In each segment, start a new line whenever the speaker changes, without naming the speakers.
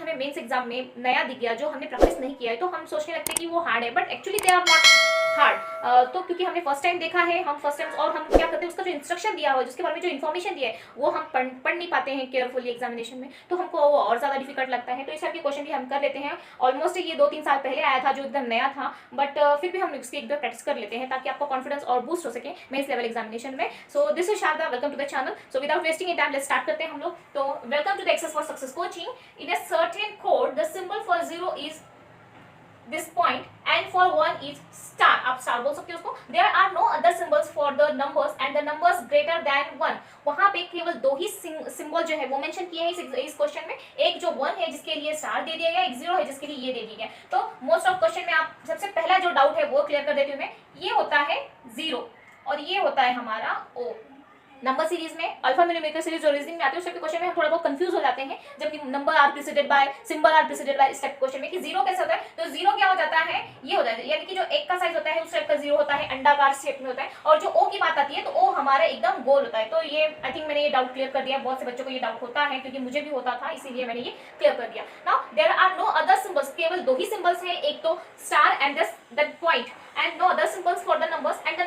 हमें mains exam में नया दिख गया, जो हमने प्रैक्टिस नहीं किया है, तो हम सोचने लगते हैं कि वो हार्ड है, but actually they are not hard. तो क्योंकि हमने फर्स्ट टाइम देखा है, हम फर्स्ट टाइम, और हम क्या करते हैं, उसका जो इंस्ट्रक्शन दिया हो, जिसके बारे में जो इन्फॉर्मेशन दिया है, वो हम पढ़ नहीं पाते हैं केयरफुली एग्जामिनेशन में, तो हमको वो और ज़्यादा डिफिकल्ट लगता है। तो इस टाइप के क्वेश्चन भी हम कर लेते हैं। ऑलमोस्ट ये 2-3 साल पहले आया था, जो एकदम नया था, बट फिर भी हम इसकी एक बार प्रैक्टिस कर लेते हैं, ताकि आपका कॉन्फिडेंस और बूस्ट हो सके मेंस लेवल एग्जामिनेशन में। So this is Sharda, welcome to the channel. So without wasting time let's start करते हैं हम लोग। तो welcome to the access for success coaching. In a certain code the symbol for 0 is this point and for 1 is star. आप star बोल सकते हो उसको। There are no other symbols for the numbers and the numbers greater than 1. वहाँ पे केवल 2 ही symbol जो है वो मेंशन किए हैं इस क्वेश्चन में। एक जो 1 है जिसके लिए स्टार दे दिया गया, एक 0 है जिसके लिए ये दे दिया गया। तो मोस्ट ऑफ क्वेश्चन में आप सबसे पहला जो डाउट है वो क्लियर कर देती हूँ मैं। ये होता है 0 और ये होता है हमारा O। नंबर सीरीज में अल्फा न्यूमेरिकल सीरीज जो रीजनिंग में आते हैं, उसके क्वेश्चन में हम थोड़ा बहुत कंफ्यूज हो जाते हैं, जबकि number are preceded by, symbol are preceded by, इस टाइप क्वेश्चन में कि 0 कैसे होता है। तो 0 क्या हो जाता है, ये हो जाता है, यानी कि जो एक का साइज होता है उस टाइप का 0 होता है, अंडाकार शेप में होता है। और जो O की बात आती है तो O हमारा एकदम गोल होता है। तो ये आई थिंक मैंने ये डाउट क्लियर कर दिया। बहुत से बच्चों को ये डाउट होता है, क्योंकि मुझे भी होता था, इसीलिए मैंने ये क्लियर कर दिया। Now there are no other symbols, केवल 2 ही सिंबल्स हैं, एक तो star and that point, and no other symbols for the numbers, and the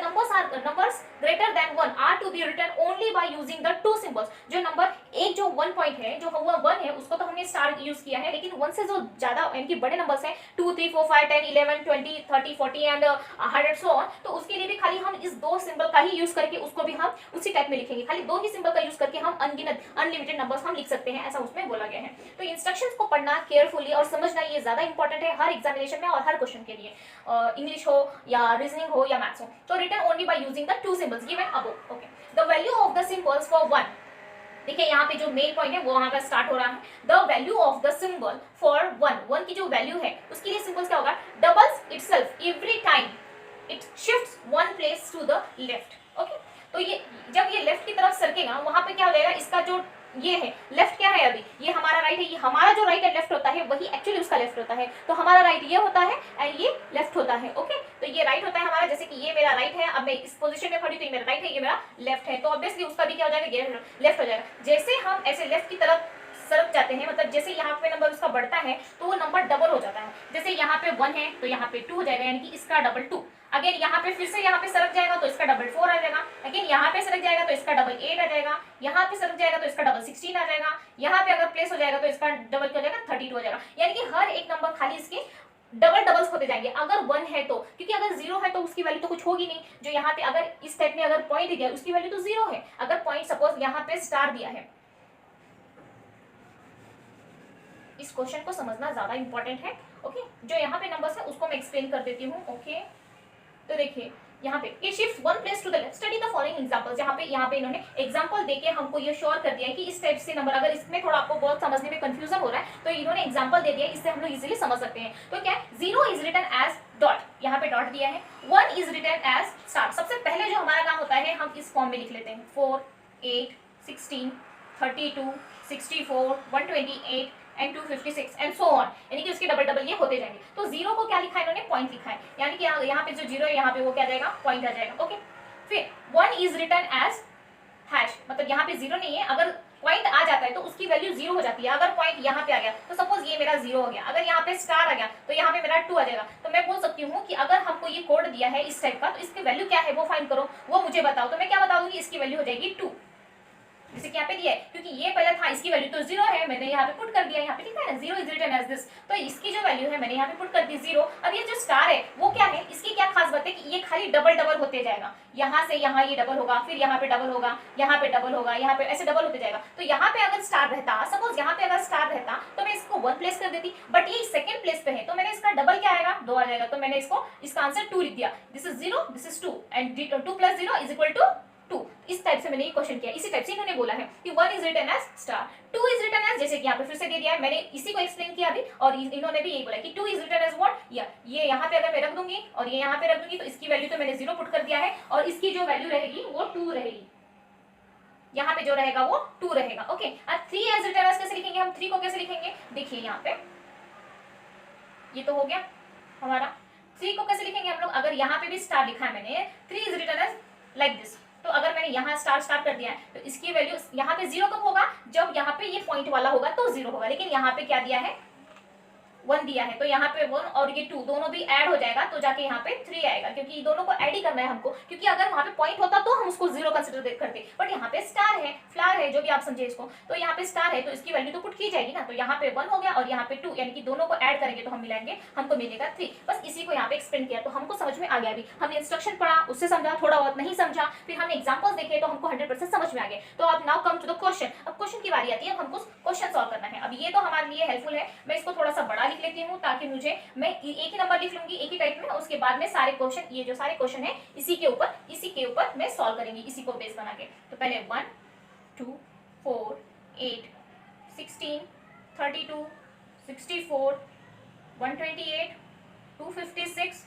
numbers greater than 1 are to be written only by using the 2 symbols. जो number एक जो 1 point है, जो हुआ 1 है, उसको तो हमने स्टार यूज किया है, लेकिन 1 से जो ज्यादा यानी कि बड़े नंबर्स हैं 2 3 4 5 10 11 20 30 40 एंड 100 सो ऑन, तो उसके लिए भी खाली हम इस 2 सिंबल का ही यूज करके उसको भी हम उसी टाइप में लिखेंगे। खाली 2 ही सिंबल का यूज करके हम अनगिनत अनलिमिटेड नंबर्स हम लिख सकते हैं, ऐसा उसमें बोला गया है। तो इंस्ट्रक्शंस को पढ़ना केयरफुली और समझना ये ज्यादा इंपॉर्टेंट है हर एग्जामिनेशन में और हर क्वेश्चन के लिए, इंग्लिश हो या रीजनिंग हो या मैथ्स हो। तो written only by using the 2 symbols given above. Okay, the value of the symbols for 1, देखिए यहाँ पे जो मेन पॉइंट है वो वहां पर स्टार्ट हो रहा है। The value of the symbol for 1 की जो वैल्यू है उसके लिए सिंबल्स क्या होगा, doubles itself every time it shifts 1 place to the left. Okay, तो ये जब ये लेफ्ट की तरफ सरकेगा, वहां पे क्या हो जाएगा, इसका जो ये है लेफ्ट क्या है, अभी ये हमारा राइट है, ये हमारा जो राइट एंड लेफ्ट होता है वही एक्चुअली उसका लेफ्ट होता है। तो हमारा राइट ये होता है एंड ये लेफ्ट होता है। ओके, तो ये राइट होता है हमारा, जैसे कि ये मेरा राइट है, अब मैं इस पोजीशन में खड़ी, तो ये मेरा राइट है, ये मेरा लेफ्ट है, तो ऑब्वियसली उसका भी क्या हो जाएगा, ये लेफ्ट हो जाएगा। जैसे हम ऐसे लेफ्ट की तरफ सरक जाते हैं, मतलब जैसे यहाँ पे नंबर उसका बढ़ता है तो वो नंबर डबल हो जाता है। जैसे यहाँ पे 1 है तो यहाँ पे 2 हो जाएगा, यानी कि इसका डबल 2। अगर यहाँ पे फिर से यहाँ पे सरक जाएगा तो इसका डबल 4 आ जाएगा, लेकिन यहाँ पे सरक जाएगा तो इसका डबल 8 आ जाएगा, यहाँ पे सरक जाएगा तो इसका डबल 16 आ जाएगा, यहाँ पे अगर प्लेस हो जाएगा तो इसका डबल क्या हो जाएगा, 32 हो जाएगा। यानी कि हर एक नंबर खाली इसके डबल्स होते जाएंगे। अगर 1 है तो, क्योंकि अगर 0 है तो उसकी वैल्यू तो कुछ होगी नहीं। जो यहाँ पे अगर इस टाइप में अगर पॉइंट दिया उसकी वैल्यू तो 0 है। अगर पॉइंट सपोज यहाँ पे स्टार दिया है, इस क्वेश्चन को समझना ज्यादा इंपॉर्टेंट है। ओके, जो यहाँ पे नंबर्स है उसको मैं एक्सप्लेन कर देती हूँ। ओके, तो देखिए यहाँ पे it shifts 1 place to the left. Study the following examples. यहाँ पे इन्होंने एग्जांपल देके हमको ये श्योर कर दिया है कि इस टाइप से नंबर, अगर इसमें थोड़ा आपको बहुत समझने में कंफ्यूजन हो रहा है तो इन्होंने एग्जांपल दे दिया है, इससे हम लोग इजीली समझ सकते हैं। तो क्या है, 0 इज रिटन एज डॉट, यहाँ पे डॉट दिया है, 1 इज रिटन एज स्टार। सबसे पहले जो हमारा काम होता है हम इस फॉर्म में लिख लेते हैं, 4 8 16 32 64 128 एंड 256 एंड सो ऑन, यानी कि उसके डबल ये होते जाएंगे। तो 0 को क्या लिखा है इन्होंने, पॉइंट लिखा है, यानी कि यहाँ पे जो 0 है यहाँ पे वो क्या जाएगा, पॉइंट आ जाएगा। ओके, फिर 1 इज रिटन एज हैश, मतलब यहाँ पे 0 नहीं है, अगर पॉइंट आ जाता है तो उसकी वैल्यू 0 हो जाती है। अगर पॉइंट यहाँ पे आ गया तो सपोज ये मेरा 0 हो गया, अगर यहाँ पे स्टार आ गया तो यहाँ पे मेरा 2 आ जाएगा। तो मैं बोल सकती हूँ कि अगर हमको ये कोड दिया है इस टाइप का तो इसकी वैल्यू क्या है वो फाइंड करो, वो मुझे बताओ। तो मैं क्या बता दूंगी, इसकी वैल्यू हो जाएगी 2, जैसे कि यहाँ पे दिया है, क्योंकि ये पहले था, इसकी वैल्यू तो 0 है, मैंने यहाँ पे पुट कर दिया, यहाँ पे लिखा है ना 0 इज रिटन एज दिस, तो इसकी जो वैल्यू है मैंने यहाँ पे पुट कर दी 0। अब ये जो स्टार है वो क्या है, इसकी क्या खास बात है कि ये खाली डबल होते जाएगा, यहाँ से यहाँ ये डबल होगा, फिर यहाँ पे डबल होगा, यहाँ पे डबल होगा, यहाँ पे ऐसे डबल होते जाएगा। तो यहाँ पे अगर स्टार रहता, सपोज यहाँ पे अगर स्टार रहता तो मैं इसको 1 प्लेस कर देती, बट ये सेकंड प्लेस पे है तो मैंने इसका डबल क्या आएगा, 2 आ जाएगा। तो मैंने इसका आंसर 2 लिख दिया, this is 0 this is 2 and 2 + 0 is equal to 2। इस टाइप से मैंने ये क्वेश्चन किया। इसी टाइप से इन्होंने बोला है कि 1 is written as star, 2 is written as, जैसे कि यहाँ पे फिर से दे दिया है, मैंने इसी को एक्सप्लेन किया अभी, और इन्होंने भी यही बोला कि 2 इज रिटन एज व्हाट, या ये यहाँ पे अगर मैं रख दूंगी और ये यहाँ पे रख दूंगी तो इसकी वैल्यू तो मैंने 0 पुट कर दिया है, और इसकी जो वैल्यू रहेगी वो 2 रहेगी, यहाँ पे जो रहेगा वो 2 रहेगा। ओके, अब 3 एज रिटन एज कैसे लिखेंगे, हम 3 को कैसे लिखेंगे, देखिए यहाँ पे ये तो हो गया हमारा। 3 को कैसे लिखेंगे हम लोग, अगर यहाँ पे भी स्टार लिखा है मैंने, 3 is written as like this, तो अगर मैंने यहाँ स्टार कर दिया है तो इसकी वैल्यू यहाँ पे 0 कब होगा, जब यहाँ पे ये पॉइंट वाला होगा तो 0 होगा, लेकिन यहाँ पे क्या दिया है 1 दिया है तो यहाँ पे 1 और ये 2 दोनों भी ऐड हो जाएगा तो जाके यहाँ पे 3 आएगा, क्योंकि दोनों को ऐड ही करना है हमको, क्योंकि अगर वहाँ पे पॉइंट होता तो हम उसको 0 कंसिडर करते, बट यहाँ पे स्टार है, फ्लावर है, जो भी आप समझे इसको, तो यहाँ पे स्टार है तो इसकी वैल्यू तो पुट की जाएगी ना, तो यहाँ पे 1 हो गया और यहाँ पे 2, यानी कि दोनों को ऐड करेंगे तो हम मिलाएंगे, हमको मिलेगा 3। बस इसी को यहाँ पे एक्सप्लेन किया तो हमको समझ में आ गया। अभी हमने इंस्ट्रक्शन पढ़ा, उससे समझा, थोड़ा बहुत नहीं समझा, फिर हमने एग्जाम्पल्स देखे तो हमको 100% समझ में आ गया। तो अब now come to the question. अब क्वेश्चन की बारी आती है, अब हमको क्वेश्चन सॉल्व करना है। अब ये तो हमारे लिए हेल्पफुल है, मैं इसको थोड़ा सा बड़ा लिख लेती हूँ ताकि मुझे, मैं एक ही नंबर लिख लूंगी एक ही टाइप में, उसके बाद में सारे क्वेश्चन, ये जो सारे क्वेश्चन है इसी के ऊपर मैं सॉल्व करेंगी, इसी को बेस बना के। तो पहले 1 2 4 8 16 32 64 128 256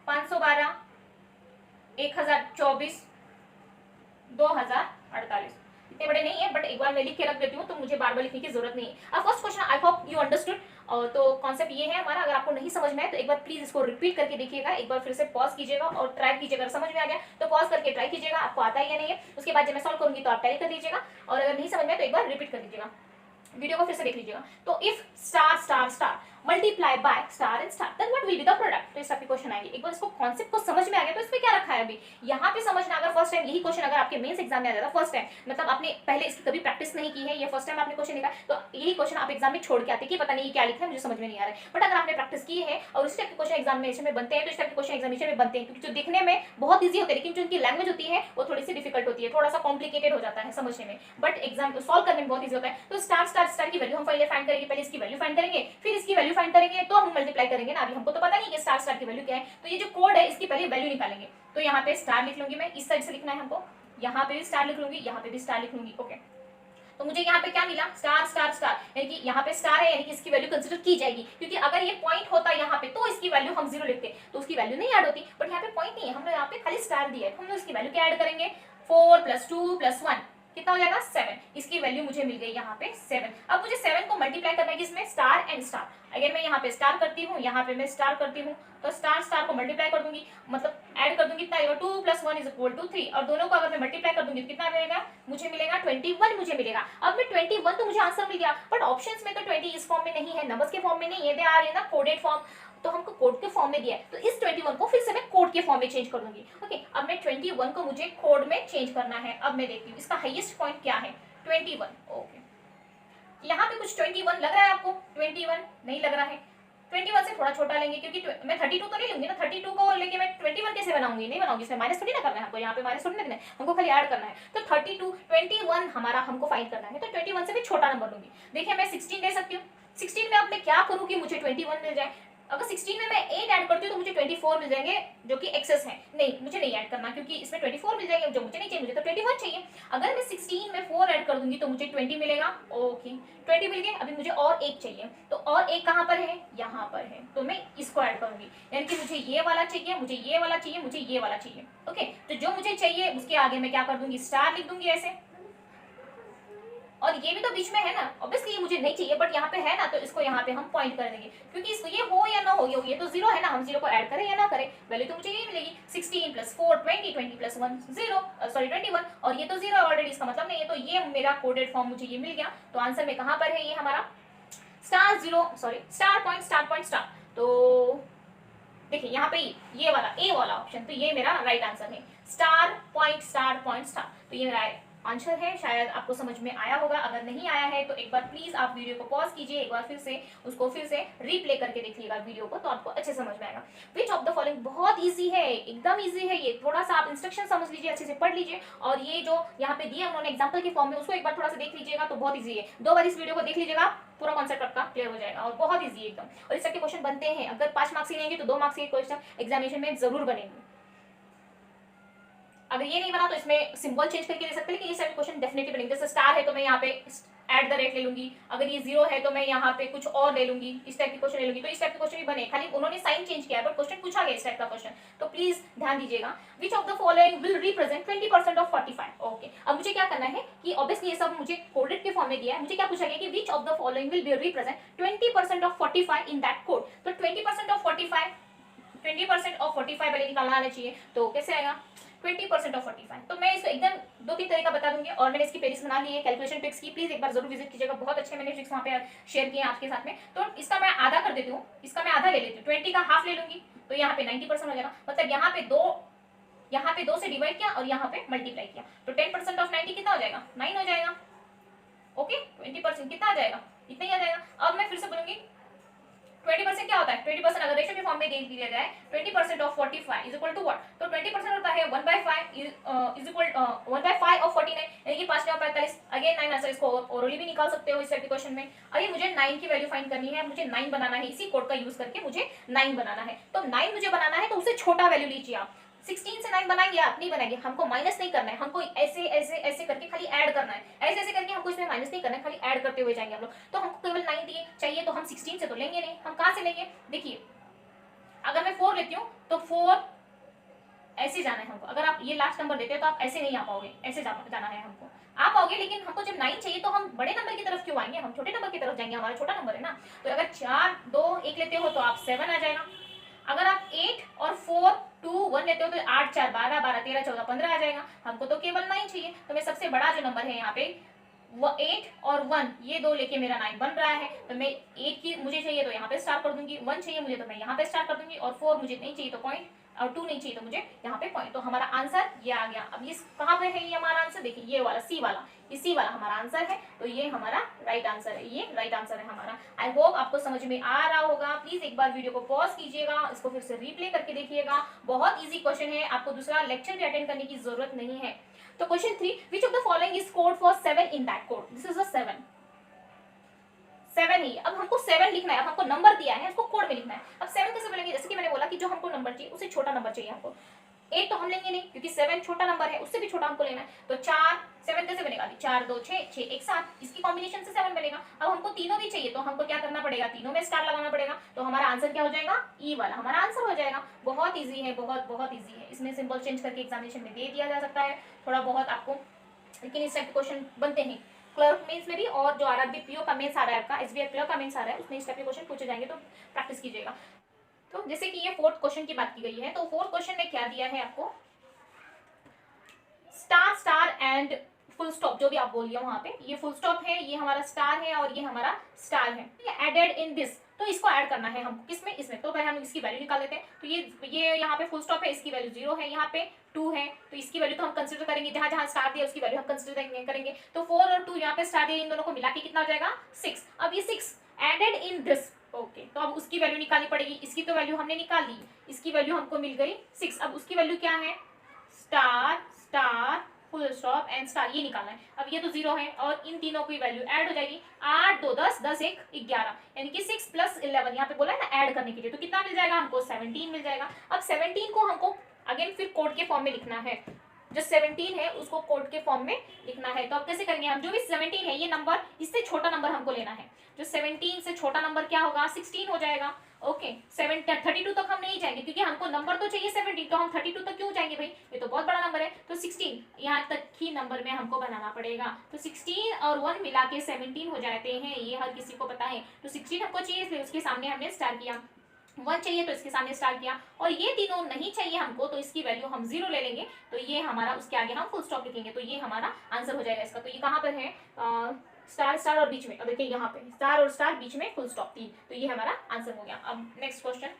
512 1024 2048। इतने बड़े नहीं है, बट एक बार मैं लिख के रख देती हूँ तो मुझे बार बार लिखने की जरूरत नहीं है। अब first question, I hope you understood. तो कॉन्सेप्ट ये है हमारा, अगर आपको नहीं समझ में आए तो एक बार प्लीज इसको रिपीट करके देखिएगा, एक बार फिर से पॉज कीजिएगा और ट्राई कीजिएगा। अगर समझ में आ गया तो पॉज करके ट्राई कीजिएगा, आपको आता है या नहीं है, उसके बाद जब मैं सॉल्व करूंगी तो आप टैली कर दीजिएगा, और अगर नहीं समझ में आए तो एक बार रिपीट कर दीजिएगा, वीडियो को फिर से देख लीजिएगा। तो if star star star multiply by star and star then what will be the product. तो इस टाइप के क्वेश्चन आएंगे। एक बार इसको कॉन्सेप्ट को समझ में आ गया तो इसमें क्या रखा है अभी यहाँ पे समझना। अगर फर्स्ट टाइम यही क्वेश्चन अगर आपके मेंस एग्जाम में आ जाता, फर्स्ट टाइम मतलब आपने पहले इसकी कभी प्रैक्टिस नहीं की है, ये फर्स्ट टाइम आपने क्वेश्चन लिखा, तो यही क्वेश्चन आप एग्जाम में छोड़ के आते कि पता नहीं क्या लिखा है, मुझे समझ में नहीं आ रहा है। बट अगर आपने प्रैक्टिस की है और उस टाइप के क्वेश्चन एग्जामिनेशन में बनते हैं तो इस टाइप के क्वेश्चन एग्जामिनेशन में बनते हैं, क्योंकि जो दिखने में बहुत ईजी होते हैं लेकिन जो उनकी लैंग्वेज होती है वो थोड़ी सी डिफिकल्ट होती है, थोड़ा सा कॉम्प्लिकेटेड हो जाता है समझने में, बट एग्जाम सॉल्व करने में बहुत ईजी होता है। तो स्टार स्टार स्टार की वैल्यू हम पहले फाइंड करेंगे, पहले इसकी वैल्यू फाइंड करेंगे, फिर इसकी वैल्यू फाइंड करेंगे, तो हम मल्टीप्लाई करेंगे ना। अभी हमको तो पता नहीं कि स्टार स्टार की वैल्यू क्या है, तो ये जो कोड है इसकी पहले वैल्यू निकालेंगे। तो यहाँ पे स्टार लिख लूंगी मैं, इस साइड से लिखना है हमको, यहाँ पे भी स्टार लिख लूंगी, यहाँ पे भी स्टार लिख लूंगी। ओके, तो मुझे यहाँ पे क्या मिला, स्टार स्टार स्टार, यानी कि यहाँ पे स्टार है यानी कि इसकी वैल्यू कंसिडर की जाएगी, क्योंकि अगर ये पॉइंट होता यहाँ पे तो इसकी वैल्यू हम 0 लिखते तो उसकी वैल्यू नहीं ऐड होती, बट यहाँ पे पॉइंट नहीं है, हमने यहाँ पे खाली स्टार दिया है, हम लोग इसकी वैल्यू क्या ऐड करेंगे, 4 + 2 + 1 कितना हो जाएगा 7। इसकी वैल्यू मुझे मिल गई यहाँ पे 7। अब मुझे 7 को मल्टीप्लाई करना है किसमें, स्टार एंड स्टार। अगर मैं यहाँ पे स्टार करती हूँ, यहाँ पे मैं स्टार करती हूँ, तो स्टार स्टार को मल्टीप्लाई कर दूंगी, मतलब ऐड कर दूंगी, कितना आएगा 2 + 1 = 3, और दोनों को अगर मैं मल्टीप्लाई कर दूंगी तो कितना मिलेगा, मुझे मिलेगा 21 मुझे मिलेगा। अब मैं 21 तो मुझे आंसर मिल गया, बट ऑप्शंस में तो 20 इस फॉर्म में नहीं है, नंबर्स के फॉर्म में नहीं है, they are in coded form, तो हमको कोड के फॉर्म में दिया है, तो इस 21 को फिर से मैं कोड के फॉर्म में चेंज कर दूंगी। ओके, अब मैं 21 को मुझे कोड में चेंज करना है। अब मैं देखती हूँ इसका हाईएस्ट पॉइंट क्या है, 21। ओके, यहाँ पे कुछ 21 लग रहा है आपको, 21 नहीं लग रहा है, 21 से थोड़ा छोटा लेंगे, क्योंकि मैं 32 तो नहीं लूंगी ना, 32 को लेके मैं 21 कैसे बनाऊंगी, नहीं बनाऊंगी, इसमें माइनस थोड़ी ना करना है हमको, यहाँ पे माइनस थोड़ी ना करना है, हमको खाली ऐड करना है। तो 32 21 हमारा हमको फाइंड करना है, तो 21 से भी छोटा नंबर लूंगी। देखिए मैं 16 ले सकती हूँ, 16 में अब मैं क्या करूँ कि मुझे 21 मिल जाए। अगर 16 में मैं 8 ऐड करती हूँ तो मुझे 24 मिल जाएंगे, जो कि एक्सेस है, नहीं मुझे नहीं ऐड करना, क्योंकि इसमें 24 मिल जाएंगे जो मुझे नहीं चाहिए, मुझे तो 21 चाहिए। अगर मैं 16 में 4 ऐड कर दूंगी तो मुझे 20 मिलेगा। ओके, 20 मिल गए, अभी मुझे और एक चाहिए, तो और एक कहाँ पर है, यहाँ पर है, तो मैं इसको ऐड करूंगी, यानी कि मुझे ये वाला चाहिए, मुझे ये वाला चाहिए, मुझे ये वाला चाहिए। ओके, तो जो मुझे चाहिए उसके आगे मैं क्या कर दूंगी, स्टार लिख दूंगी ऐसे, और ये भी तो बीच में है ना, ऑब्वियसली ये मुझे नहीं चाहिए बट यहाँ पे है ना, तो इसको यहाँ पे हम पॉइंट कर देंगे, क्योंकि इसको ये हो या ना हो, ये तो 0 है ना, हम 0 को ऐड करें या ना करें, वैल्यू तो मुझे यही मिलेगी। 16 + 4 20, 20 + 1 0, सॉरी 21, और ये तो 0 ऑलरेडी, इसका मतलब नहीं है, तो ये मेरा कोडेड फॉर्म मुझे ये मिल गया। तो आंसर में कहाँ पर है ये हमारा, स्टार पॉइंट स्टार। तो देखिए यहाँ पे ये वाला ए वाला ऑप्शन, तो ये मेरा राइट आंसर है, स्टार पॉइंट स्टार। तो ये मेरा आंसर है। शायद आपको समझ में आया होगा, अगर नहीं आया है तो एक बार प्लीज आप वीडियो को पॉज कीजिए, एक बार फिर से उसको फिर से रीप्ले करके देखिएगा वीडियो को, तो आपको अच्छे समझ में आएगा। विच ऑफ द फॉलोइंग, बहुत इजी है, एकदम इजी है ये, थोड़ा सा आप इंस्ट्रक्शन समझ लीजिए, अच्छे से पढ़ लीजिए, और ये जो यहाँ पे दिया उन्होंने एग्जाम्पल के फॉर्म में, उसको एक बार थोड़ा सा देख लीजिएगा, तो बहुत ईजी है। 2 बार इस वीडियो को देख लीजिएगा, पूरा कॉन्सेप्ट आपका क्लियर हो जाएगा, और बहुत ईजी एकदम। और इस तरह के क्वेश्चन बनते हैं, अगर 5 मार्क्स ही लेंगे तो 2 मार्क्स के क्वेश्चन एग्जामिनेशन में जरूर बनेंगे। अगर ये नहीं बना तो इसमें सिंबल चेंज करके ले सकते हैं, लेकिन ये सारे क्वेश्चन डेफिनेटली बनेंगे। जैसे स्टार है तो मैं यहाँ पे @ ले लूंगी, अगर ये 0 है तो मैं यहाँ पे कुछ और ले लूंगी, इस टाइप के क्वेश्चन ले लूंगी, तो इस टाइप के क्वेश्चन भी बने, खाली उन्होंने साइन चेंज किया है बट क्वेश्चन पूछा गया इस टाइप का क्वेश्चन, तो प्लीज ध्यान दीजिएगा। विच of the following will represent 20% of 45। Okay, अब मुझे क्या करना है कि ऑब्वियसली ये सब मुझे कोडेड के फॉर्म में दिया है, मुझे क्या पूछा गया कि विच of the following will be represent 20% of 45 in that code. तो 20% ऑफ 45 20% ऑफ 45 पहले निकालना आना चाहिए, तो कैसे आएगा, 20% ऑफ 45। तो मैं इसको एकदम 2-3 तरीका बता दूंगी और मैंने इसकी पेरिस बना ली है कैलकुलेशन ट्रिक्स की, प्लीज एक बार जरूर विजिट कीजिएगा, बहुत अच्छे मैंने ट्रिक्स वहाँ पे शेयर किए हैं आपके साथ में। तो इसका मैं आधा कर देती हूँ, इसका मैं आधा ले लेती हूँ, 20 का हाफ ले लूंगी, तो यहाँ पे 90% हो जाएगा। मतलब यहाँ पे 2 से डिवाइड किया और यहाँ पे मल्टीप्लाई किया, तो 10% ऑफ 90 कितना हो जाएगा, 9 हो जाएगा। ओके 20% कितना आ जाएगा, इतना ही आ जाएगा। अब मैं फिर से बोलूंगी 20% क्या होता है, 20% अगर रेशियो के फॉर्म में दे दिया जाए 20% of 45 is equal to what, तो 20% होता है 1/5 इज इक्वल 1/5 ऑफ 49, यानी कि 5 9 45। अगेन 9 आंसर, इसको ओरली भी निकाल सकते हो इस टाइप के क्वेश्चन में। अभी मुझे 9 की वैल्यू फाइंड करनी है, मुझे 9 बनाना है, इसी कोड का यूज करके मुझे 9 बनाना है। तो 9 मुझे बनाना है, तो उससे छोटा वैल्यू लीजिए आप। 16 से 9 बनाएंगे आप, नहीं बनाएंगे, हमको माइनस नहीं करना है, हमको ऐसे ऐसे ऐसे करके खाली ऐड करना है, ऐसे ऐसे करके हमको इसमें माइनस नहीं करना है, खाली ऐड करते हुए जाएंगे हम लोग। तो हमको केवल 9 दिए चाहिए, तो हम 16 से तो लेंगे नहीं, हम कहाँ से लेंगे, देखिए अगर मैं 4 लेती हूँ तो 4 ऐसे जाना है हमको। अगर आप ये लास्ट नंबर देते हो तो आप ऐसे नहीं आ पाओगे, ऐसे जाना है हमको, आ पाओगे, लेकिन हमको जब 9 चाहिए तो हम बड़े नंबर की तरफ क्यों आएंगे, हम छोटे नंबर की तरफ जाएंगे, हमारा छोटा नंबर है ना। तो अगर 4 2 1 लेते हो तो आप 7 आ जाएगा। अगर आप 8 और 4 2 1 लेते हो तो 8 4 12 12 13 14 15 आ जाएगा। हमको तो केवल 9 चाहिए, तो मैं सबसे बड़ा जो नंबर है यहाँ पे 8 और 1 ये दो लेके मेरा 9 बन रहा है। तो मैं 8 की मुझे चाहिए तो यहाँ पे स्टार कर दूंगी, 1 चाहिए मुझे तो मैं यहाँ पे स्टार कर दूंगी, और 4 मुझे नहीं चाहिए तो पॉइंट, और 2 नहीं चाहिए तो मुझे यहाँ पे पॉइंट। तो हमारा आंसर ये आ गया। अब ये कहाँ पे है, ये हमारा आंसर देखिए, ये वाला सी वाला, इसी वाला हमारा आंसर है। तो ये हमारा राइट आंसर है, ये राइट आंसर है हमारा। आई होप आपको समझ में आ रहा होगा। प्लीज एक बार वीडियो को पॉज कीजिएगा, इसको फिर से रिप्ले करके देखिएगा, बहुत इजी क्वेश्चन है, आपको दूसरा लेक्चर भी अटेंड करने की जरूरत नहीं है। तो question 3, which of the following is code for 7 in that code, this is a 7 ही। अब हमको 7 लिखना है, अब हमको नंबर दिया है, उसको कोड में लिखना है। अब 7 कैसे बोलेंगे, जैसे कि मैंने बोला कि जो हमको नंबर चाहिए उससे छोटा नंबर चाहिए हमको। 8 तो हम लेंगे नहीं, क्योंकि 7 छोटा नंबर है, उससे भी छोटा हमको लेना है। तो 7 कैसे बनेगा, 4 2 6 6 1 7, इसकी कॉम्बिनेशन से 7 बनेगा। अब हमको तीनों भी चाहिए, तो हमको क्या करना पड़ेगा, तीनों में स्टार लगाना पड़ेगा। तो हमारा आंसर क्या हो जाएगा, ई वाला हमारा आंसर हो जाएगा। बहुत ईजी है, बहुत बहुत ईजी है। इसमें सिंबल चेंज करके एग्जामिनेशन में दे दिया जा सकता है थोड़ा बहुत आपको, लेकिन इस टाइप के क्वेश्चन बनते हैं क्लर्क मेंस में भी, और जो आरआरबी पीओ का मेंस आ रहा है आपका, एसबीआई क्लर्क का मेंस आ रहा है, उसमें इस टाइप के क्वेश्चन पूछे जाएंगे, तो प्रैक्टिस कीजिएगा। तो जैसे कि ये 4th क्वेश्चन की बात की गई है, तो 4th क्वेश्चन में क्या दिया है आपको, star star and full stop, जो भी आप बोलिए वहां पे, ये फुल स्टॉप है, ये हमारा स्टार है और ये हमारा स्टार है, एडेड इन दिस। तो इसको ऐड करना है हमको, किसमें, इसमें। तो पहले हम इसकी वैल्यू निकाल लेते हैं। तो ये यहाँ पे फुल स्टॉप है, इसकी वैल्यू 0 है, यहाँ पे 2 है, तो इसकी वैल्यू तो हम कंसिडर करेंगे, जहां जहां स्टार दिया उसकी वैल्यू हम कंसिडर करेंगे। तो 4 और 2 यहाँ पे स्टार दिया, इन दोनों को मिला के कितना हो जाएगा, 6। अब ये 6 एडेड इन दिस, ओके, तो अब उसकी वैल्यू निकालनी पड़ेगी। इसकी तो वैल्यू हमने निकाल ली, इसकी वैल्यू हमको मिल गई 6। अब उसकी वैल्यू क्या है, star star full stop and star, ये निकालना है। अब ये तो 0 है, और इन तीनों की वैल्यू ऐड हो जाएगी, 8 2 10 10 1 11, यानी कि 6 + 11 यहाँ पे बोला है ना ऐड करने के लिए, तो कितना मिल जाएगा हमको, 17 मिल जाएगा। अब 17 को हमको अगेन फिर कोड के फॉर्म में लिखना है, जो 17 है उसको कोड के फॉर्म में लिखना है। तो अब कैसे करेंगे हम, जो भी 17 है ये नंबर, इससे छोटा नंबर हमको लेना है। जो 17 से छोटा नंबर क्या होगा, 16 हो जाएगा। ओके 32 तक हम नहीं जाएंगे, क्योंकि हमको नंबर तो चाहिए 17, तो हम 32 तक क्यों जाएंगे भाई, ये तो बहुत बड़ा नंबर है। तो 16 यहाँ तक ही नंबर में हमको बनाना पड़ेगा। तो 16 और 1 मिला के 17 हो जाते हैं, ये हर किसी को पता है। तो 16 हमको चाहिए, इसलिए उसके सामने हमने स्टार किया, 1 चाहिए तो इसके सामने स्टार किया, और ये तीनों नहीं चाहिए हमको, तो इसकी वैल्यू हम 0 ले लेंगे। तो ये हमारा, उसके आगे हम फुल स्टॉप लिखेंगे, तो ये हमारा आंसर हो जाएगा इसका। तो ये कहाँ पर है, स्टार स्टार और बीच में, अब देखिए यहाँ पे स्टार और स्टार बीच में फुल स्टॉप 3, तो ये हमारा आंसर हो गया। अब नेक्स्ट क्वेश्चन,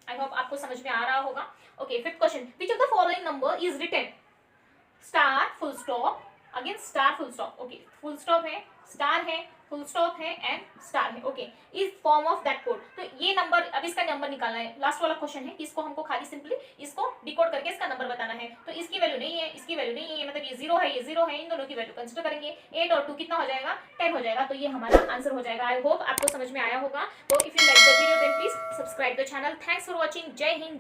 आई होप आपको समझ में आ रहा होगा। Okay 5th question, which of the following number is written star full stop again star full stop, okay full stop है, स्टार है, फुल स्टॉप है एंड स्टार है, okay is form of that code. तो ये number, अब इसका number निकालना है, लास्ट वाला क्वेश्चन है कि इसको हमको खाली सिंपली इसको डिकोड करके इसका नंबर बताना है। तो इसकी वैल्यू नहीं है, इसकी वैल्यू नहीं है, मतलब ये 0 है, ये 0 है, इन दोनों की वैल्यू कंसिडर करेंगे। 8 और 2 कितना हो जाएगा, 10 हो जाएगा। तो ये हमारा आंसर हो जाएगा। आई होप आपको समझ में आया होगा। तो if you like the video then please subscribe the channel. Thanks for watching. जय हिंद।